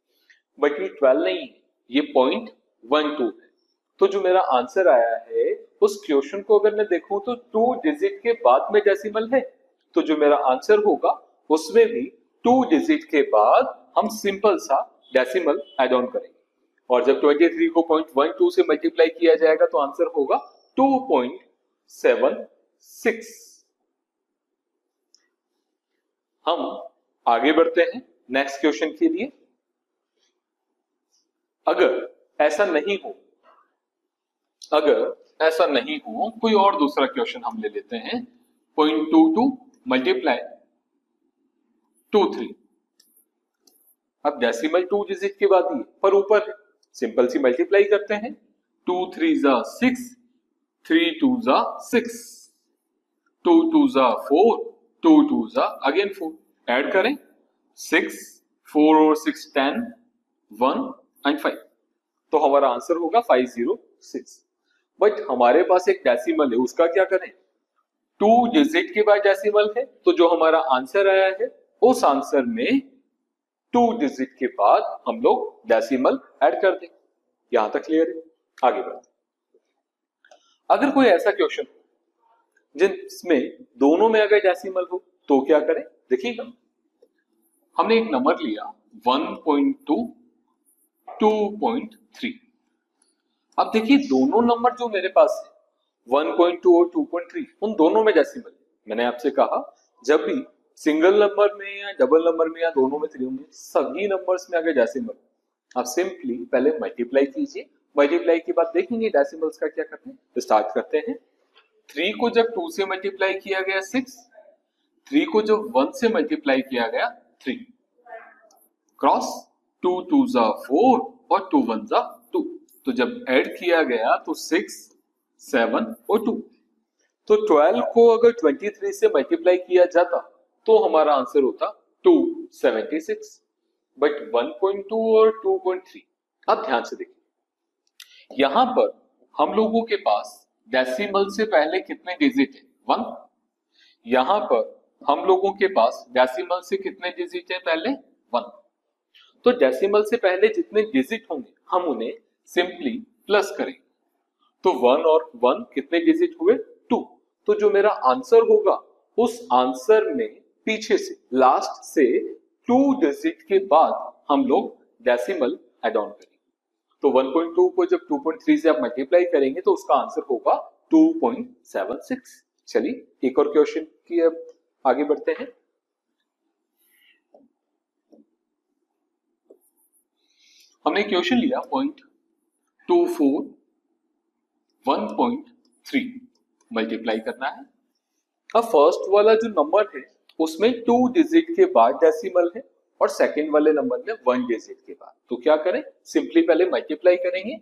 बट ये 12 नहीं है, ये 0.12 है। तो जो मेरा आंसर आया है उस क्वेश्चन को अगर मैं देखूं तो 2 डिजिट के बाद में डेसिमल है, तो जो मेरा आंसर होगा उसमें भी 2 डिजिट के बाद हम सिंपल सा डेसिमल ऐड ऑन करेंगे, और जब 23 को 0.12 से मल्टीप्लाई किया जाएगा तो आंसर होगा 2.76। हम आगे बढ़ते हैं नेक्स्ट क्वेश्चन के लिए। अगर ऐसा नहीं हो कोई और दूसरा क्वेश्चन हम ले लेते हैं, 0.22 मल्टीप्लाई 23। अब डेसिमल 2 डिजिट के बाद ही पर ऊपर है, सिंपल सी मल्टीप्लाई करते हैं, 2 3 जा 6, 3 2 जा 6, 2 2 जा 4, 2 2 जा अगेन 4, ऐड करें 6, 4 और 6 10, 1 एंड 5, तो हमारा आंसर होगा 506। बट हमारे पास एक डेसिमल है, उसका क्या करें, 2 डिजिट के बाद डेसिमल है, तो जो हमारा आंसर आया है उस आंसर में 2 डिजिट के बाद हम लोग डेसिमल ऐड कर दें। यहां तक क्लियर है, आगे बढ़ते। अगर कोई ऐसा क्वेश्चन जिसमें दोनों में अगर डेसिमल हो तो क्या करें, देखिएगा, हमने एक नंबर लिया 1.2, 2.3। अब देखिए दोनों नंबर जो मेरे पास है 1.2 और 2.3 उन दोनों में डेसिमल। मैंने आपसे कहा जब भी सिंगल नंबर में या डबल नंबर में या दोनों में, त्रियों में, सभी नंबर्स में अगर डेसिमल आप सिंपली पहले मल्टीप्लाई कीजिए, मल्टीप्लाई के बाद देखेंगे डेसिमल्स का क्या करते हैं। तो स्टार्ट करते हैं, 3 को जब 2 से मल्टीप्लाई किया गया 6, 3 को जब 1 से मल्टीप्लाई किया गया 3, क्रॉस 2 2 जा 4 और 2 1 जा 2, तो जब ऐड किया गया तो 6 7 और 2, तो 12 को अगर 23 से मल्टीप्लाई किया जाता तो हमारा आंसर होता 276, बट 1.2 और 2.3। अब ध्यान से देखिए, यहां पर हम लोगों के पास डेसिमल से पहले कितने डिजिट है, 1। यहां पर हम लोगों के पास डेसिमल से कितने डिजिट है, पहले 1। तो डेसिमल से पहले जितने डिजिट होंगे हम उन्हें सिंपली प्लस करेंगे, तो 1 और 1 कितने डिजिट हुए, 2। तो जो मेरा आंसर होगा उस आंसर में पीछे से लास्ट से 2 डिजिट के बाद हम लोग डेसिमल ऐड ऑन करेंगे। तो 1.2 को जब 2.3 से आप मल्टीप्लाई करेंगे तो उसका आंसर होगा 2.76। चलिए एक और क्वेश्चन की अब आगे बढ़ते हैं। हमने क्वेश्चन लिया 0.24 1.3 मल्टीप्लाई करना है। अब फर्स्ट वाला जो नंबर है उसमें 2 डिजिट के बाद डेसिमल है और सेकंड वाले नंबर में 1 डिजिट के बाद, तो क्या करें, सिंपली पहले मल्टीप्लाई करेंगे,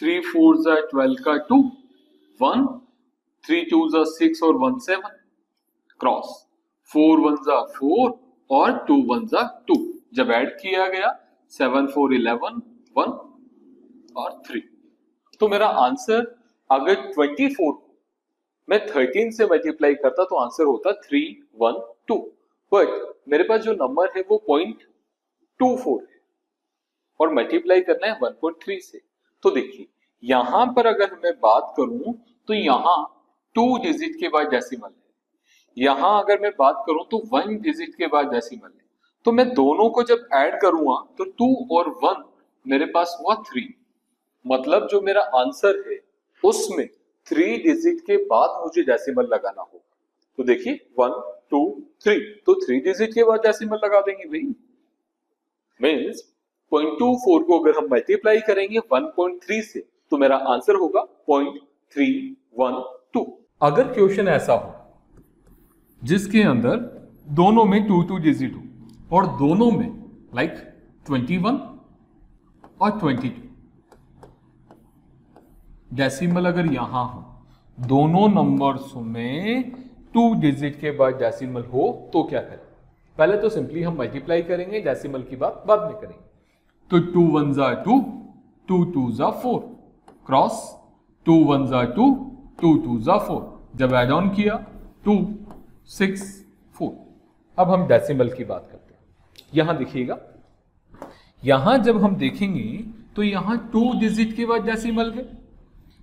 3 4 जा 12 का 2, 1, 3 2 जा 6 और 1 7, क्रॉस 4 1 जा 4 और 2 1 जा 2, जब ऐड किया गया 7 4 11 1 और 3। तो मेरा आंसर अगर 24 मैं 13 से मल्टीप्लाई करता तो आंसर होता 312। बट मेरे पास जो नंबर है वो 0.24 है और मल्टीप्लाई करना है 1.3 से। तो देखिए यहां पर अगर मैं बात करूं तो यहां 2 डिजिट के बाद डेसिमल है, यहां अगर मैं बात करूं तो 1 डिजिट के बाद डेसिमल है। तो मैं दोनों को जब ऐड करूंगा तो 2 और 1 मेरे पास हुआ 3। मतलब जो मेरा आंसर है उसमें 3 डिजिट के बाद मुझे डेसिमल लगाना होगा। तो देखिए 1 2 3, तो 3 डिजिट के बाद डेसिमल लगा देंगे भाई। मींस 0.24 को अगर हम मल्टीप्लाई करेंगे 1.3 से तो मेरा आंसर होगा 0.312। अगर क्वेश्चन ऐसा हो जिसके अंदर दोनों में 2 डिजिट हो और दोनों में लाइक 21 और 22 डेसिमल अगर यहां हो, दोनों नंबर्स में 2 डिजिट के बाद डेसिमल हो तो क्या करें? पहले तो सिंपली हम मल्टीप्लाई करेंगे, डेसिमल की बात बाद में करेंगे। तो 2 1 जा 2, 2 2 जा 4 क्रॉस 2 1 जा 2, 2 2 जा 4। जब एड ऑन किया 2 6 4। अब हम डेसिमल की बात करते हैं। यहां देखिएगा, यहां जब हम देखेंगे तो यहां 2 डिजिट के बाद डेसिमल है,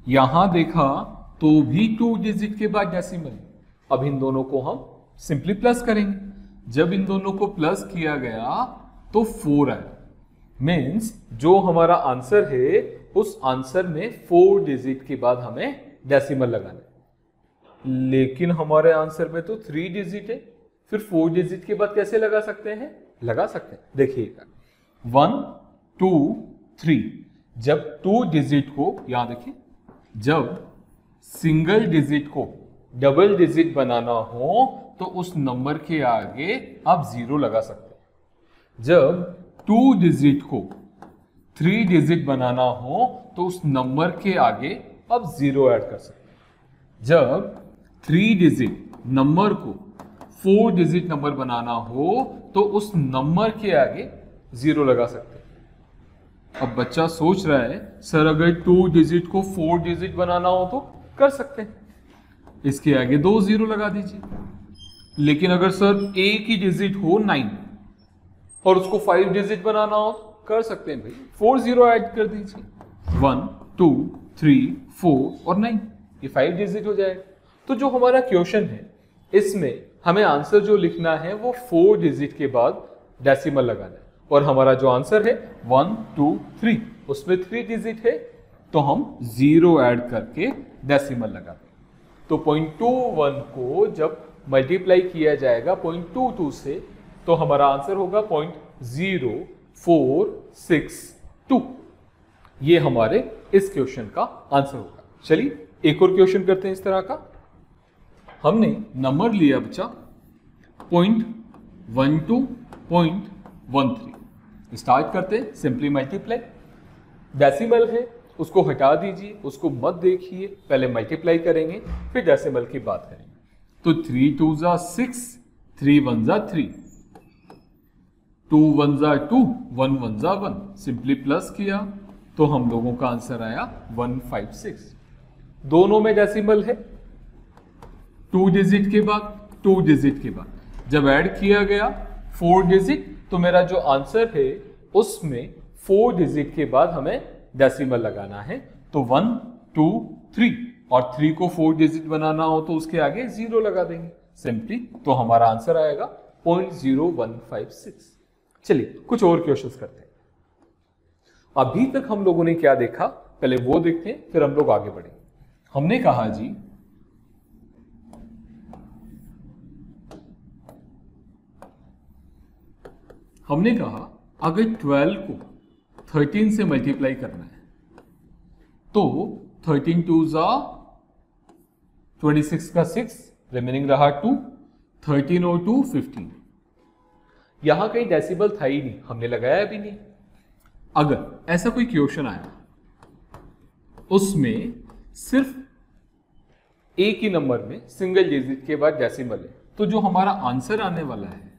यहां देखा तो भी 2 डिजिट के बाद डेसिमल। अब इन दोनों को हम सिंपली प्लस करेंगे। जब इन दोनों को प्लस किया गया तो 4 आया। मीन्स जो हमारा आंसर है उस आंसर में 4 डिजिट के बाद हमें डेसिमल लगाना है। लेकिन हमारे आंसर में तो 3 डिजिट है, फिर 4 डिजिट के बाद कैसे लगा सकते हैं? लगा सकते हैं। देखिएगा 1 2 3, जब 2 डिजिट को, यहां देखिए, जब सिंगल डिजिट को डबल डिजिट बनाना हो तो उस नंबर के आगे आप 0 लगा सकते हैं। जब 2 डिजिट को 3 डिजिट बनाना हो तो उस नंबर के आगे आप 0 ऐड कर सकते हैं। जब 3 डिजिट नंबर को 4 डिजिट नंबर बनाना हो तो उस नंबर के आगे 0 लगा सकते हैं। अब बच्चा सोच रहा है सर अगर 2 डिजिट को 4 डिजिट बनाना हो तो कर सकते हैं, इसके आगे 2 0 लगा दीजिए। लेकिन अगर सर एक ही डिजिट हो 9 और उसको 5 डिजिट बनाना हो तो कर सकते हैं भाई, 4 0 ऐड कर दीजिए। 1 2 3 4 और 9, ये 5 डिजिट हो जाएगा। तो जो हमारा क्वेश्चन है इसमें हमें आंसर जो लिखना है वो 4 डिजिट के बाद डेसिमल लगाना है, और हमारा जो आंसर है 1 2 3, उसमें 3 डिजिट है तो हम 0 ऐड करके डेसिमल लगाते हैं। तो 0.21 को जब मल्टीप्लाई किया जाएगा 0.22 से तो हमारा आंसर होगा 0.0462। ये हमारे इस क्वेश्चन का आंसर होगा। चलिए एक और क्वेश्चन करते हैं इस तरह का। हमने नंबर लिया बच्चा 0.12.13, स्टार्ट करते हैं सिंपली मल्टीप्लाई। डेसिमल है उसको हटा दीजिए, उसको मत देखिए, पहले मल्टीप्लाई करेंगे फिर डेसिमल की बात करेंगे। तो 3 2 जा 6, 3 1 जा 3, 2 1 जा 2, 1 1 जा 1, सिंपली प्लस किया तो हम लोगों का आंसर आया 156। दोनों में डेसिमल है, 2 डिजिट के बाद 2 डिजिट के बाद जब ऐड किया गया 4 डिजिट, तो मेरा जो आंसर है उसमें 4 डिजिट के बाद हमें डेसिमल लगाना है। तो 1 2 3, और 3 को 4 डिजिट बनाना हो तो उसके आगे 0 लगा देंगे सिंपली, तो हमारा आंसर आएगा 0.0156। चलिए कुछ और क्वेश्चंस करते हैं। अभी तक हम लोगों ने क्या देखा पहले वो देखते हैं, फिर हम लोग आगे बढ़ेंगे। हमने कहा जी अगर 12 को 13 से मल्टीप्लाई करना है तो 13 2 जा 26 का 6, रिमेनिंग रहा 2, 13 और 2 15। यहां कहीं डेसिमल था ही नहीं, हमने लगाया भी नहीं। अगर ऐसा कोई क्वेश्चन आया उसमें सिर्फ एक ही नंबर में सिंगल डिजिट के बाद डेसिमल है, तो जो हमारा आंसर आने वाला है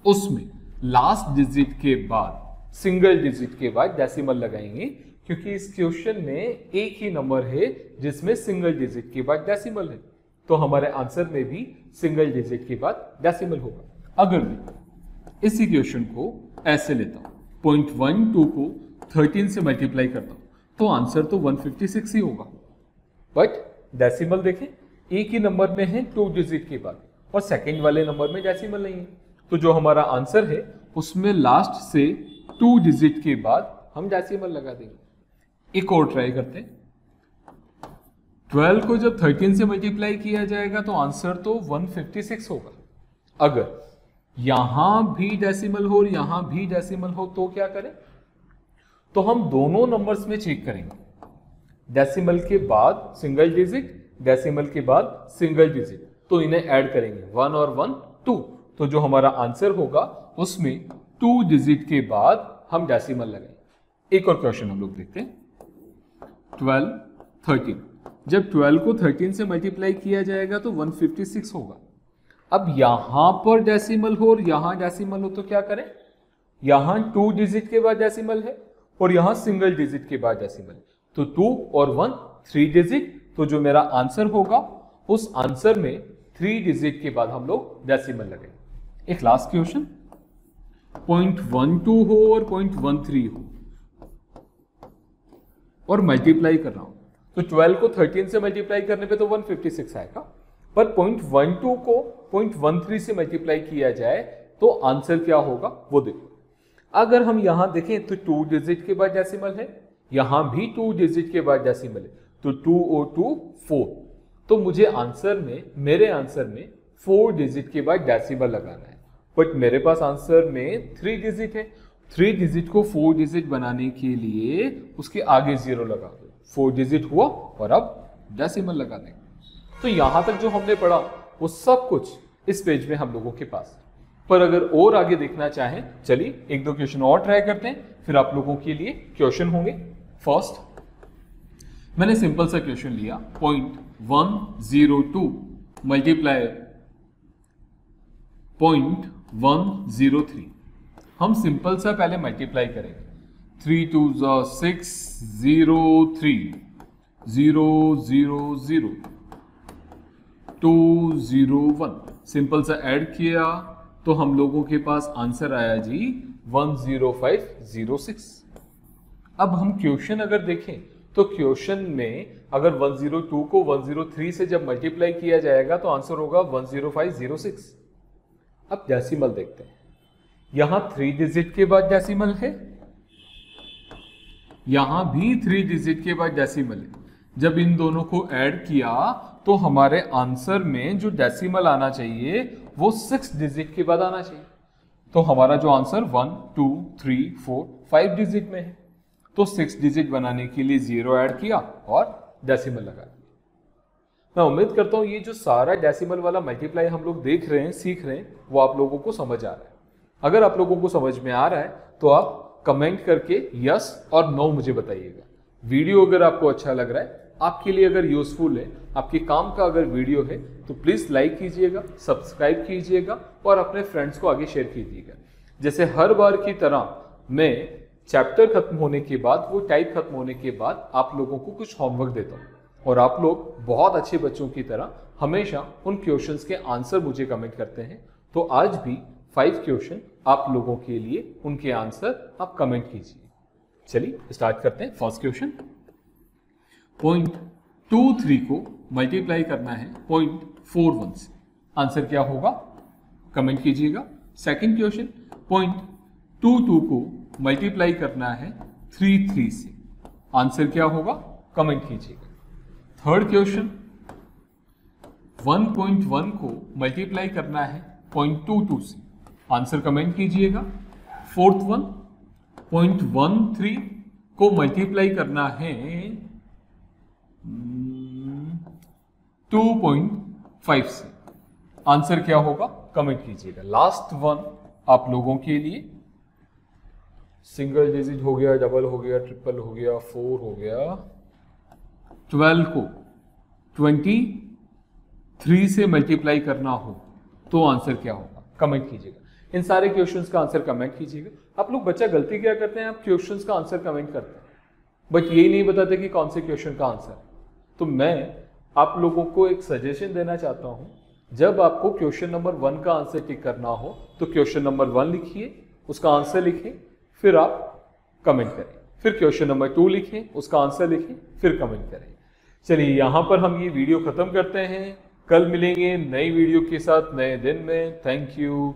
उसमें लास्ट डिजिट के बाद सिंगल डिजिट के बाद डेसिमल लगाएंगे, क्योंकि इस क्वेश्चन में एक ही नंबर है जिसमें सिंगल डिजिट के बाद डेसिमल है, तो हमारे आंसर में भी सिंगल डिजिट के बाद डेसिमल होगा। अगर मैं इसी क्वेश्चन को ऐसे लेता हूं, 0.12 को 13 से मल्टीप्लाई करता हूं, तो आंसर तो 156 ही होगा। बट डेसिमल देखें, एक ही नंबर में है 2 डिजिट के बाद, और सेकंड वाले नंबर में डेसिमल नहीं है, तो जो हमारा आंसर है उसमें लास्ट से 2 डिजिट के बाद हम डेसिमल लगा देंगे। एक और ट्राई करते हैं। 12 को जब 13 से मल्टीप्लाई किया जाएगा तो आंसर तो 156 होगा। अगर यहां भी डेसिमल हो और यहां भी डेसिमल हो तो क्या करें? तो हम दोनों नंबर्स में चेक करेंगे, डेसिमल के बाद सिंगल डिजिट, डेसिमल के बाद सिंगल डिजिट, तो इन्हें ऐड करेंगे, 1 और 1 2, तो जो हमारा आंसर होगा उसमें 2 डिजिट के बाद हम डेसिमल लगाएंगे। एक और क्वेश्चन हम लोग देखते हैं। 12 13, जब 12 को 13 से मल्टीप्लाई किया जाएगा तो 156 होगा। अब यहां पर डेसिमल हो और यहां डेसिमल हो तो क्या करें? यहां 2 डिजिट के बाद डेसिमल है और यहां सिंगल डिजिट के बाद डेसिमल है, तो 2 और 1 3 डिजिट, तो जो मेरा आंसर होगा उस आंसर में 3 डिजिट के बाद हम लोग डेसिमल लगाएंगे। एक लास्ट क्वेश्चन, 0.12 हो और 0.13 हो और मल्टीप्लाई कर रहा हूं, तो 12 को 13 से मल्टीप्लाई करने पे तो 156 आएगा, पर 0.12 को 0.13 से मल्टीप्लाई किया जाए तो आंसर क्या होगा वो देखो। अगर हम यहां देखें तो 2 डिजिट के बाद डेसिमल है, यहां भी 2 डिजिट के बाद डेसिमल है, तो 2 और 2 4, तो मुझे आंसर में, मेरे आंसर में 4 डिजिट के बाद डेसिमल लगाना है, बट मेरे पास आंसर में 3 डिजिट है। 3 डिजिट को 4 डिजिट बनाने के लिए उसके आगे 0 लगा दो, 4 डिजिट हुआ और अब डेसिमल लगा देंगे। तो यहां तक जो हमने पढ़ा वो सब कुछ इस पेज में हम लोगों के पास है, पर अगर और आगे देखना चाहें, चलिए 1-2 क्वेश्चन और ट्राई करते हैं, फिर आप लोगों के लिए क्वेश्चन होंगे। फर्स्ट मैंने सिंपल सा क्वेश्चन लिया, 0.102 मल्टीप्लाई 0.103। हम सिंपल सा पहले मल्टीप्लाई करेंगे, 3 2 6 0 3 0 0 0 2 0 1, सिंपल सा ऐड किया तो हम लोगों के पास आंसर आया जी 10506। अब हम क्वेश्चन अगर देखें तो क्वेश्चन में अगर 102 को 103 से जब मल्टीप्लाई किया जाएगा तो आंसर होगा 10506। अब डेसिमल देखते हैं, यहां 3 डिजिट के बाद डेसिमल है, यहां भी 3 डिजिट के बाद डेसिमल है। जब इन दोनों को ऐड किया तो हमारे आंसर में जो डेसिमल आना चाहिए वो 6 डिजिट के बाद आना चाहिए, तो हमारा जो आंसर 1 2 3 4 5 डिजिट में है, तो 6 डिजिट बनाने के लिए 0 ऐड किया और डेसिमल लगा दिया। मैं उम्मीद करता हूं ये जो सारा डेसिमल वाला मल्टीप्लाई हम लोग देख रहे हैं, सीख रहे हैं, वो आप लोगों को समझ आ रहा है। अगर आप लोगों को समझ में आ रहा है तो आप कमेंट करके यस और नो मुझे बताइएगा। वीडियो अगर आपको अच्छा लग रहा है, आपके लिए अगर यूजफुल है, आपके काम का अगर वीडियो है, तो प्लीज़ लाइक कीजिएगा, सब्सक्राइब कीजिएगा और अपने फ्रेंड्स को आगे शेयर कीजिएगा। जैसे हर बार की तरह मैं चैप्टर खत्म होने के बाद, वो टाइप खत्म होने के बाद आप लोगों को कुछ होमवर्क देता हूँ, और आप लोग बहुत अच्छे बच्चों की तरह हमेशा उन क्वेश्चंस के आंसर मुझे कमेंट करते हैं। तो आज भी 5 क्वेश्चन आप लोगों के लिए, उनके आंसर आप कमेंट कीजिए। चलिए स्टार्ट करते हैं। फर्स्ट क्वेश्चन, 0.23 को मल्टीप्लाई करना है 0.41 से, आंसर क्या होगा कमेंट कीजिएगा। सेकंड क्वेश्चन, 0.22 को मल्टीप्लाई करना है 33 से, आंसर क्या होगा कमेंट कीजिएगा। थर्ड क्वेश्चन, 1.1 को मल्टीप्लाई करना है 0.22 से, आंसर कमेंट कीजिएगा। फोर्थ वन, 0.13 को मल्टीप्लाई करना है 2.5 से, आंसर क्या होगा कमेंट कीजिएगा। लास्ट वन आप लोगों के लिए, सिंगल डिजिट हो गया, डबल हो गया, ट्रिपल हो गया, 4 हो गया, 12 को 23 से मल्टीप्लाई करना हो तो आंसर क्या होगा कमेंट कीजिएगा। इन सारे क्वेश्चंस का आंसर कमेंट कीजिएगा। आप लोग बच्चा गलती क्या करते हैं, आप क्वेश्चंस का आंसर कमेंट करते हैं बट यही नहीं बताते कि कौन से क्वेश्चन का आंसर। तो मैं आप लोगों को एक सजेशन देना चाहता हूं, जब आपको क्वेश्चन नंबर 1 का आंसर टिक करना हो तो क्वेश्चन नंबर 1 लिखिए, उसका आंसर लिखें, फिर आप कमेंट करें, फिर क्वेश्चन नंबर 2 लिखें, उसका आंसर लिखें, फिर कमेंट करें। चलिए यहां पर हम ये वीडियो खत्म करते हैं, कल मिलेंगे नई वीडियो के साथ नए दिन में। Thank you.